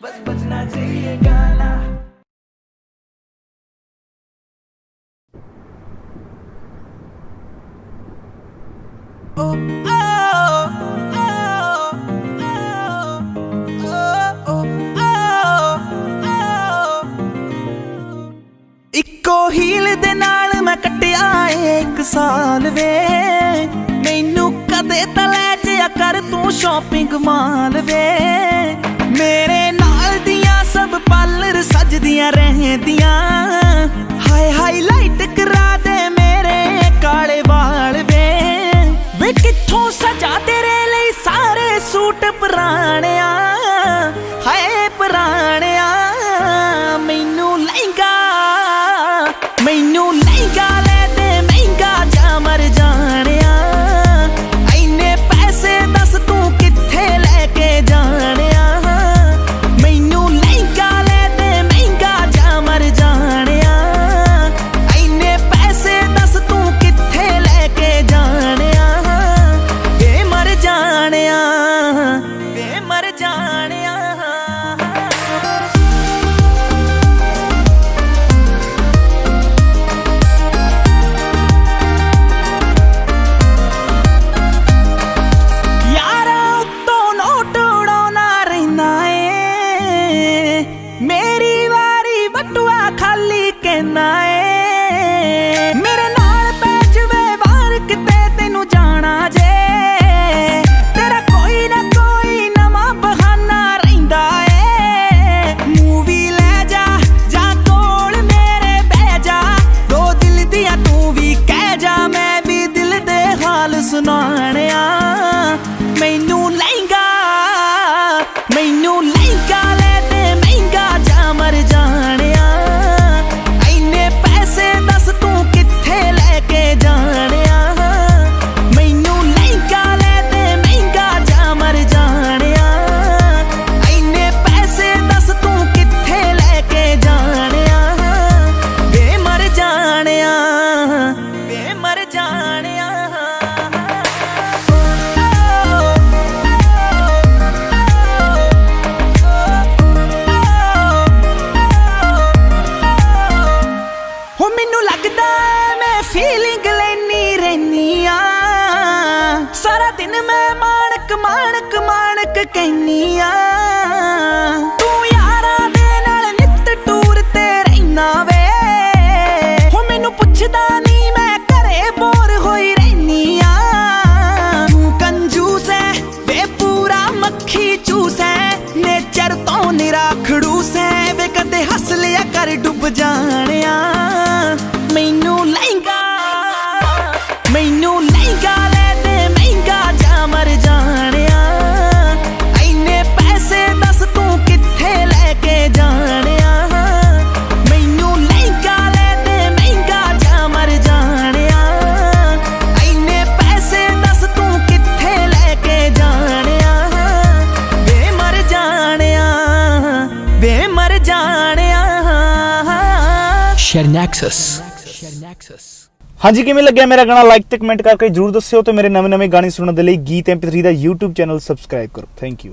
बस बजना चाहिए गाना। ओ, ओ, ओ, ओ, ओ, इक्को हील दे नाल मैं कट्टिया 1 साल वे मैनू कदे तां लै जिया कर तू शॉपिंग माल वे मेरे नाल दियां सब पार्लर सजदियां रहदियां हाय हाईलाइट करा दे मेरे काले वाल वे कित्थों सजा तेरे लई सारे सूट पुराणिया हाय पुराणिया मैनू लहंगा ले दे महंगा जा मर जानिया इन्ने पैसे दस तू कित्थे लेके जानिया मैनू लहंगा ले दे महंगा जा मर जानिया इन्ने पैसे दस तू कित्थे लेके जानिया वे मर जानिया मेरे नाल पै जवे वार किते तेनू जाना जे तेरा कोई ना कोई नवा बहाना रहिंदा ए मूवी ले जा कोल मेरे बह जा दो दिल दियां तू भी कह जा मैं भी दिल दे हाल सुनाणिया मैनू लहंगा ले दे महंगा जा मर जानिया फीलिंग लेनी रहनी सारा दिन मैं माणक कहनी तू यारा दे नाल नित टूर ते रहना वे हो मैनू पुछदा नहीं मैं घरे बोर होई रहनी तू कंजूस है वे पूरा मक्खी चूस है नेचर तो निरा खड़ूस है वे कदे हस लिया कर डुब जानिया मैनू लहंगा ले दे महंगा जा मर जानिया इन्ने पैसे दस तू कित्थे लेके जानिया मैनू लहंगा ले दे महंगा जा मर जानिया इन्ने पैसे दस तू कित्थे लेके जानिया वे मर जानिया शेरनैक्सस। हाँ जी, किवें लग्या मेरा गाना? लाइक ते कमेंट करके जरूर दस्सिओ ते मेरे नवे गाने सुनने दे लई गीत MP3 दा YouTube चैनल सबसक्राइब करो। Thank you.